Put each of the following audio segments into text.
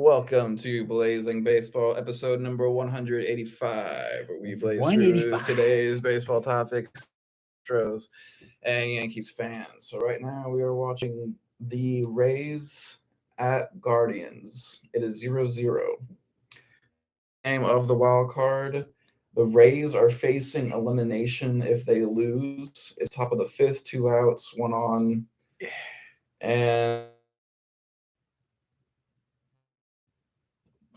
Welcome to Blazing Baseball, episode number 185, where we blaze through 185. today's baseball topics, Astros, and Yankees fans. So right now we are watching the Rays at Guardians. It is 0-0. Game of the wild card. The Rays are facing elimination if they lose. It's top of the fifth, 2 outs, one on, and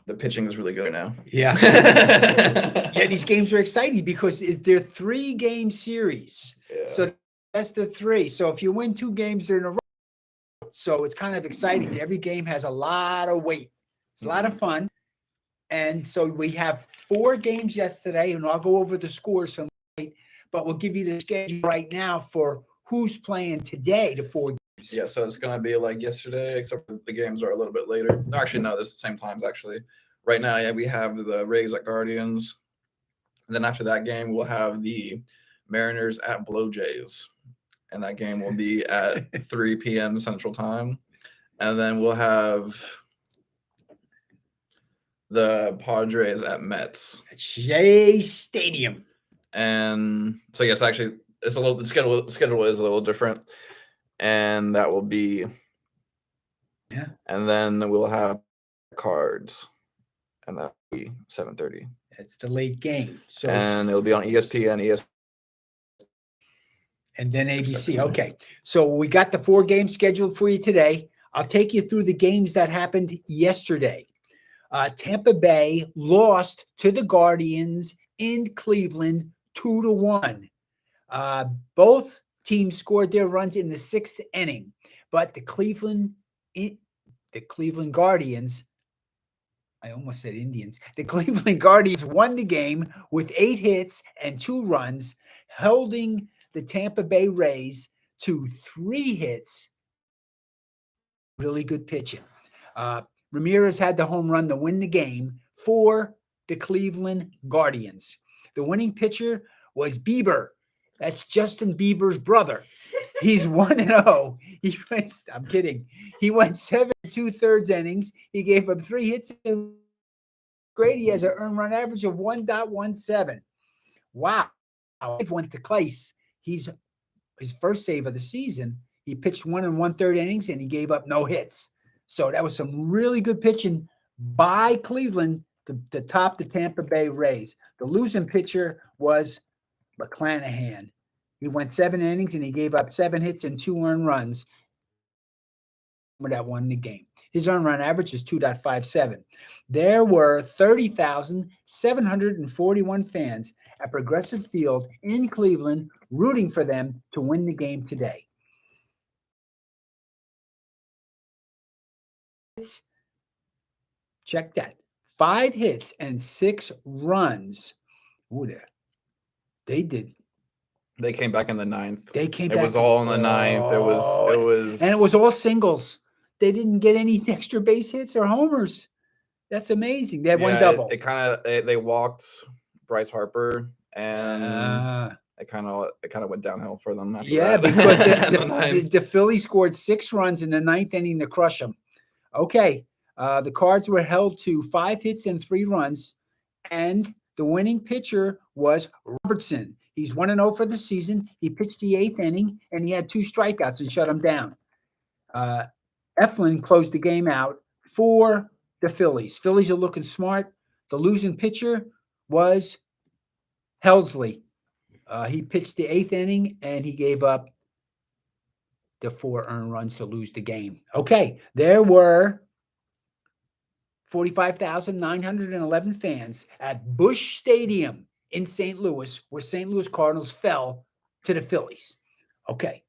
the pitching is really good now. Yeah. Yeah, these games are exciting because they're 3-game series. Yeah. So that's the three. So if you win 2 games in a row, so it's kind of exciting. Every game has a lot of weight. It's a lot of fun. And so we have 4 games yesterday, and I'll go over the scores from late, but we'll give you the schedule right now for who's playing today, the 4 games. Yeah, so it's going to be like yesterday, except for the games are a little bit later. No, actually, no, it's the same times, actually. Right now, yeah, we have the Rays at Guardians. And then after that game, we'll have the Mariners at Blue Jays. And that game will be at 3 p.m. Central Time. And then we'll have the Padres at Mets. At Shea Stadium. And so, yes, actually, it's a little the schedule is a little different. And that will be, yeah. And then we'll have Cards, and that'll be 7:30. It's the late game. So and it'll be on ESPN, and then ABC. Okay. So we got the 4 games scheduled for you today. I'll take you through the games that happened yesterday. Tampa Bay lost to the Guardians in Cleveland 2-1. Both teams scored their runs in the 6th inning, but the Cleveland Guardians, I almost said Indians. The Cleveland Guardians won the game with 8 hits and 2 runs, holding the Tampa Bay Rays to 3 hits. Really good pitching. Ramirez had the home run to win the game for the Cleveland Guardians. The winning pitcher was Bieber. That's Justin Bieber's brother. He's 1-0. I'm kidding. He went 7 2/3 innings. He gave up 3 hits. Grady has an earned run average of 1.17. Wow. He went to Clace. He's his first save of the season. He pitched 1 1/3 innings and he gave up no hits. So that was some really good pitching by Cleveland to top the Tampa Bay Rays. The losing pitcher was McClanahan. He went 7 innings and he gave up 7 hits and 2 earned runs. That won the game. His earned run average is 2.57. There were 30,741 fans at Progressive Field in Cleveland rooting for them to win the game today. Check that. 5 hits and 6 runs. Ooh, there. They did. They came back in the 9th. They came back. It was all in the 9th. It was. And it was all singles. They didn't get any extra base hits or homers. That's amazing. They had one double. They walked Bryce Harper, and it kind of went downhill for them. After that. Because the Phillies scored 6 runs in the 9th inning to crush them. Okay, the Cards were held to 5 hits and 3 runs, and the winning pitcher was Robertson. He's 1-0 for the season. He pitched the 8th inning, and he had 2 strikeouts and shut him down. Eflin closed the game out for the Phillies. Phillies are looking smart. The losing pitcher was Helsley. He pitched the 8th inning, and he gave up the 4 earned runs to lose the game. Okay, there were 45,911 fans at Busch Stadium in St. Louis, where St. Louis Cardinals fell to the Phillies. Okay,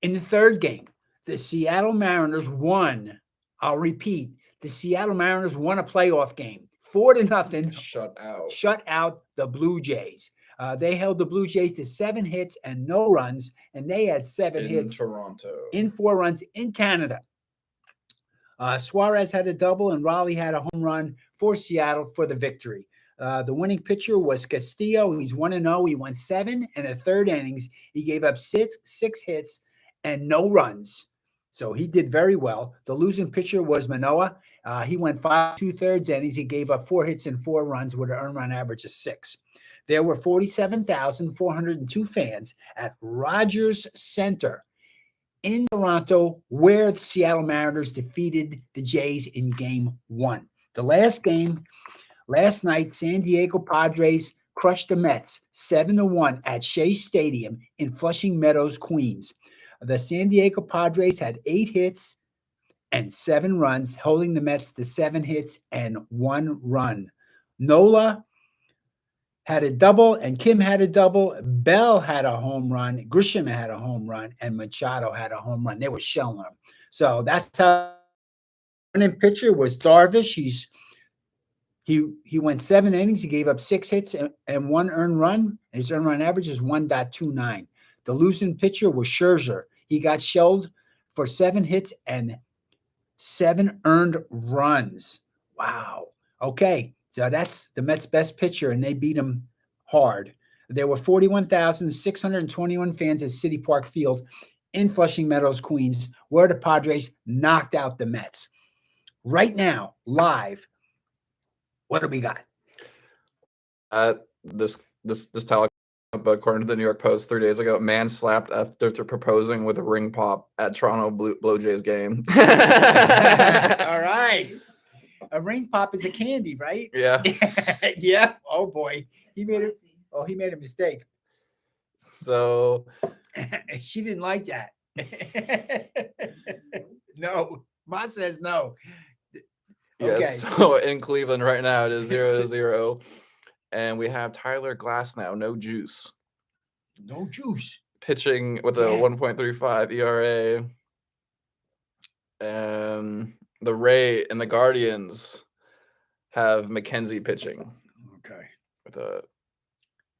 in the 3rd game, the Seattle Mariners won. I'll repeat, the Seattle Mariners won a playoff game, 4-0. Shut out the Blue Jays. They held the Blue Jays to 7 hits and no runs, and they had 7 hits in Toronto, in 4 runs in Canada. Suarez had a double, and Raleigh had a home run for Seattle for the victory. The winning pitcher was Castillo. He's 1-0. He went 7 1/3 innings. He gave up six hits and no runs. So he did very well. The losing pitcher was Manoa. He went 5 2/3 innings. He gave up 4 hits and 4 runs with an earned run average of 6. There were 47,402 fans at Rogers Center in Toronto, where the Seattle Mariners defeated the Jays in game one. The last game, last night, San Diego Padres crushed the Mets 7-1 at Shea Stadium in Flushing Meadows, Queens. The San Diego Padres had 8 hits and 7 runs, holding the Mets to 7 hits and 1 run. Nola had a double, and Kim had a double. Bell had a home run. Grisham had a home run, and Machado had a home run. They were shelling them. So that's how the winning pitcher was Darvish. He went 7 innings. He gave up 6 hits and 1 earned run. His earned run average is 1.29. The losing pitcher was Scherzer. He got shelled for 7 hits and 7 earned runs. Wow. Okay. So that's the Mets' best pitcher, and they beat him hard. There were 41,621 fans at City Park Field in Flushing Meadows, Queens, where the Padres knocked out the Mets. Right now, live, what do we got? This tally, but according to the New York Post 3 days ago, man slapped after proposing with a ring pop at Toronto Blue Jays game. All right. A ring pop is a candy, right? Yeah. Yeah. Oh boy, he made it. Oh, he made a mistake. So She didn't like that. No, Ma says no. yes, Okay. so in Cleveland right now it is 0-0, and we have Tyler Glasnow, no juice, No juice. pitching with a Yeah. 1.35 ERA. And the Guardians have McKenzie pitching Okay. with it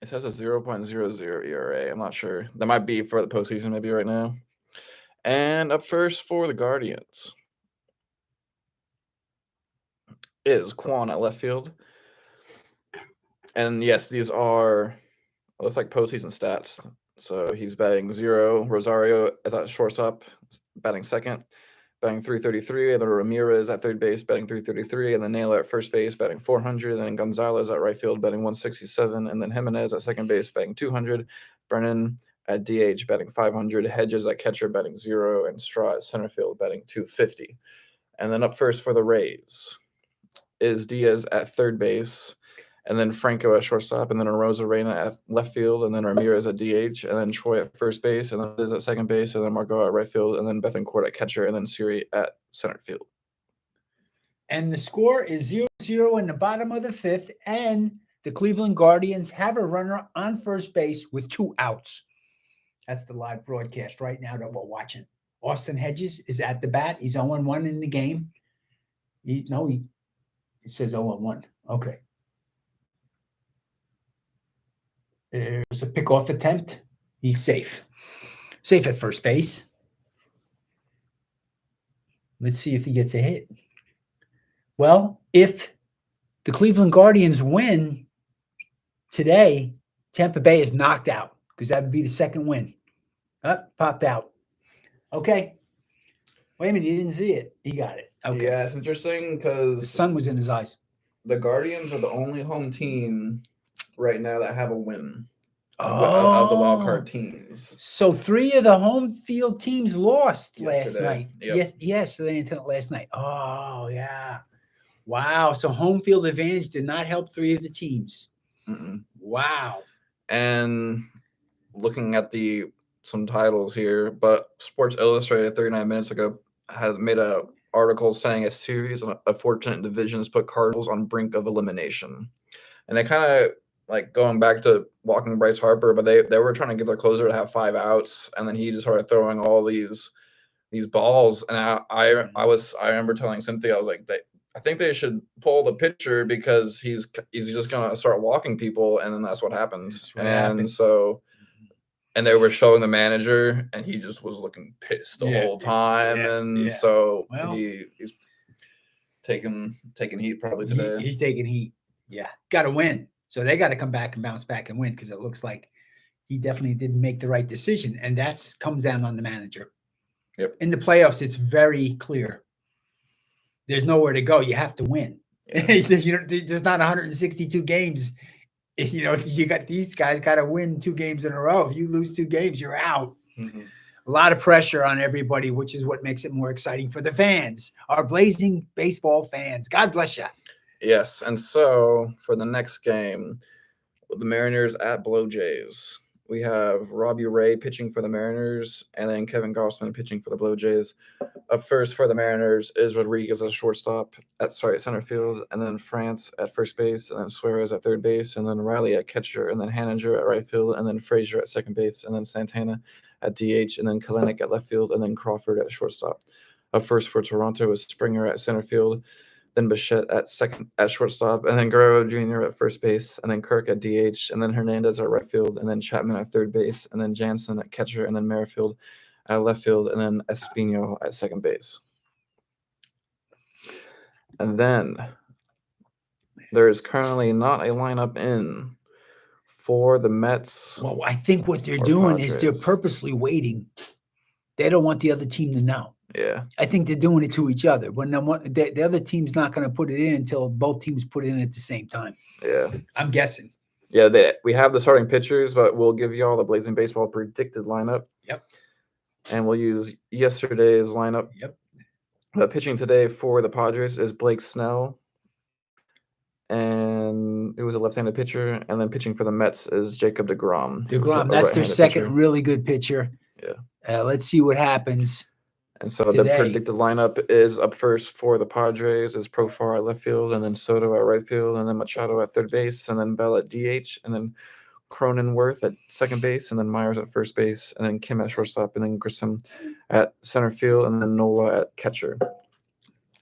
has a 0.00 ERA. I'm not sure. That might be for the postseason maybe right now. And up first for the Guardians is Quan at left field. And yes, these are looks like postseason stats. So he's batting 0. Rosario is at shortstop, batting second, batting 333. And then Ramirez at third base, batting 333. And then Naylor at first base, batting 400. And then Gonzalez at right field, batting 167. And then Jimenez at second base, batting 200. Brennan at DH, batting 500. Hedges at catcher, batting 0. And Straw at center field, batting 250. And then up first for the Rays is Diaz at third base, and then Franco at shortstop, and then Arozarena at left field, and then Ramirez at DH, and then Troy at first base, and then Liz at second base, and then Margot at right field, and then Bethancourt at catcher, and then Siri at center field. And the score is 0-0 in the bottom of the fifth, and the Cleveland Guardians have a runner on first base with 2 outs. That's the live broadcast right now that we're watching. Austin Hedges is at the bat. He's 0-1 in the game. It says 0-1. Okay. There's a pickoff attempt. He's safe. Safe at first base. Let's see if he gets a hit. Well, if the Cleveland Guardians win today, Tampa Bay is knocked out because that would be the second win. Popped out. Okay. Wait a minute. You didn't see it. He got it. Okay. Yeah, it's interesting The because sun was in his eyes. the Guardians are the only home team right now that have a win Oh, of the wild card teams. So 3 of the home field teams lost last Yesterday. night. Yep. Yesterday until last night. Oh, yeah. Wow. So home field advantage did not help 3 of the teams. Mm-mm. Wow. And looking at some titles here, but Sports Illustrated 39 minutes ago has made a article saying a series of unfortunate divisions put Cardinals on brink of elimination. And they kind of like going back to walking Bryce Harper, but they were trying to get their closer to have 5 outs, and then he just started throwing all these balls. And I remember telling Cynthia, I was like, I think they should pull the pitcher because he's just gonna start walking people, and then that's what happens. So, and they were showing the manager, and he just was looking pissed the whole time, so he's taking heat probably today. He's taking heat. Yeah, got to win. So they got to come back and bounce back and win because it looks like he definitely didn't make the right decision, and that comes down on the manager. Yep. In the playoffs, it's very clear. There's nowhere to go. You have to win. Yeah. There's not 162 games. You got these guys got to win 2 games in a row. If you lose 2 games, you're out. Mhm. A lot of pressure on everybody, which is what makes it more exciting for the fans, our blazing baseball fans. God bless you. Yes, and so for the next game, the Mariners at Blue Jays, we have Robbie Ray pitching for the Mariners, and then Kevin Gossman pitching for the Blue Jays. Up first for the Mariners is Rodriguez at shortstop, at center field, and then France at first base, and then Suarez at third base, and then Riley at catcher, and then Hanninger at right field, and then Frazier at second base, and then Santana at DH, and then Kalenic at left field, and then Crawford at shortstop. Up first for Toronto is Springer at center field, then Bichette at shortstop, and then Guerrero Jr. at first base, and then Kirk at DH, and then Hernandez at right field, and then Chapman at third base, and then Jansen at catcher, and then Merrifield at left field, and then Espino at second base. And then there is currently not a lineup in for the Mets. Well, I think what they're Or doing is they're Padres. purposely waiting. They don't want the other team to know. Yeah, I think they're doing it to each other. When the other team's not going to put it in until both teams put it in at the same time. yeah. I'm guessing. Yeah, we have the starting pitchers, but we'll give you all the Blazing Baseball predicted lineup. Yep. And we'll use yesterday's lineup. Yep. Pitching today for the Padres is Blake Snell, and it was a left-handed pitcher. And then pitching for the Mets is Jacob DeGrom. That's their second pitcher. really good pitcher. Yeah. Let's see what happens. And so today. The predicted lineup is up first for the Padres is Profar at left field, and then Soto at right field, and then Machado at third base, and then Bell at DH, and then Cronenworth at second base, and then Myers at first base, and then Kim at shortstop, and then Grissom at center field, and then Nola at catcher.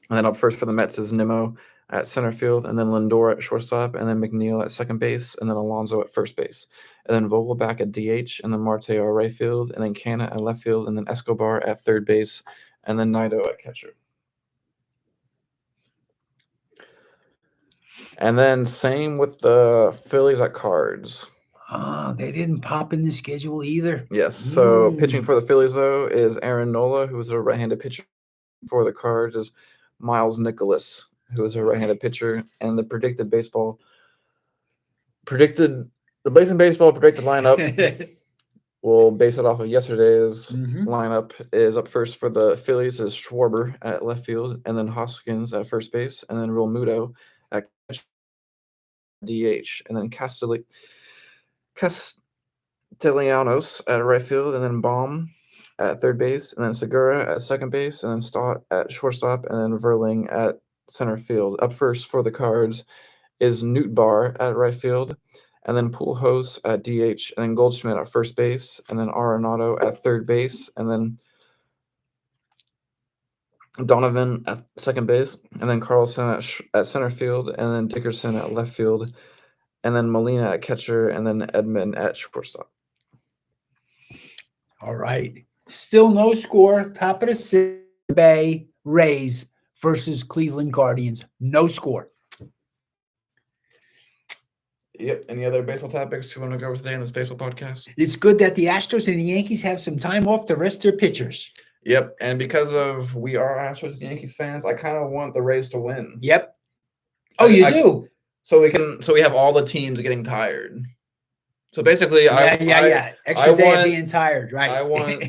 And then up first for the Mets is Nimmo at center field, and then Lindor at shortstop, and then McNeil at second base, and then Alonso at first base. And then Vogelback at DH, and then Marte at right field, and then Canna at left field, and then Escobar at third base, and then Naito at catcher. And then same with the Phillies at Cards. They didn't pop in the schedule either. Yes. So pitching for the Phillies, though, is Aaron Nola, who is a right-handed pitcher. For the Cards is Miles Nicholas, who is a right-handed pitcher. And the predicted Blazing Baseball predicted lineup, we'll base it off of yesterday's lineup, is up first for the Phillies is Schwarber at left field, and then Hoskins at first base, and then Real Muto at DH, and then Castellanos at right field, and then Baum at third base, and then Segura at second base, and then Stott at shortstop, and then Verling at center field. Up first for the Cards is Nootbaar at right field, and then Pujols at DH, and then Goldschmidt at first base, and then Arenado at third base, and then Donovan at second base, and then Carlson at center field, and then Dickerson at left field, and then Molina at catcher, and then Edman at shortstop. All right. Still no score. Top of the sixth, Bay Rays versus Cleveland Guardians. No score. Yep. Any other baseball topics you want to go over today in this baseball podcast? It's good that the Astros and the Yankees have some time off to rest their pitchers. Yep. And because of we are Astros and Yankees fans, I kind of want the Rays to win. Yep. Oh, you do? So we have all the teams getting tired. So basically, Extra day of being tired, right? I want,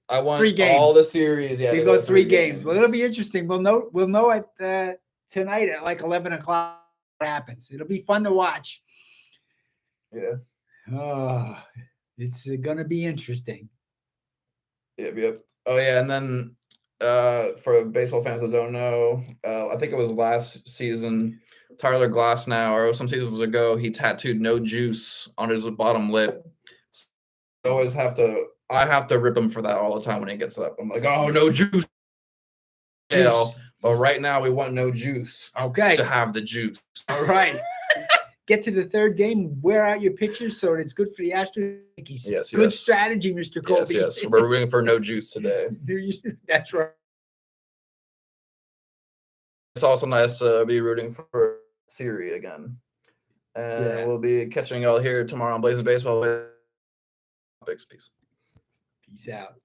I want 3 games. all the series. Yeah, to go 3 games. Well, it'll be interesting. We'll know at tonight at like 11 o'clock what happens. It'll be fun to watch. Yeah. Oh, it's gonna be interesting. Yep. Oh yeah, and then for baseball fans that don't know, I think it was last season. Tyler Glasnow, or some seasons ago, he tattooed "No Juice" on his bottom lip. So I have to rip him for that all the time when he gets up. I'm like, oh, no juice. But right now we want no juice. Okay. To have the juice. All right. Get to the 3rd game, wear out your pitchers so it's good for the Astros. Yes. Good strategy, Mr. Colby. Yes. We're rooting for no juice today. That's right. It's also nice to be rooting for Siri again. And we'll be catching y'all here tomorrow on Blazing Baseball. Peace. Peace out.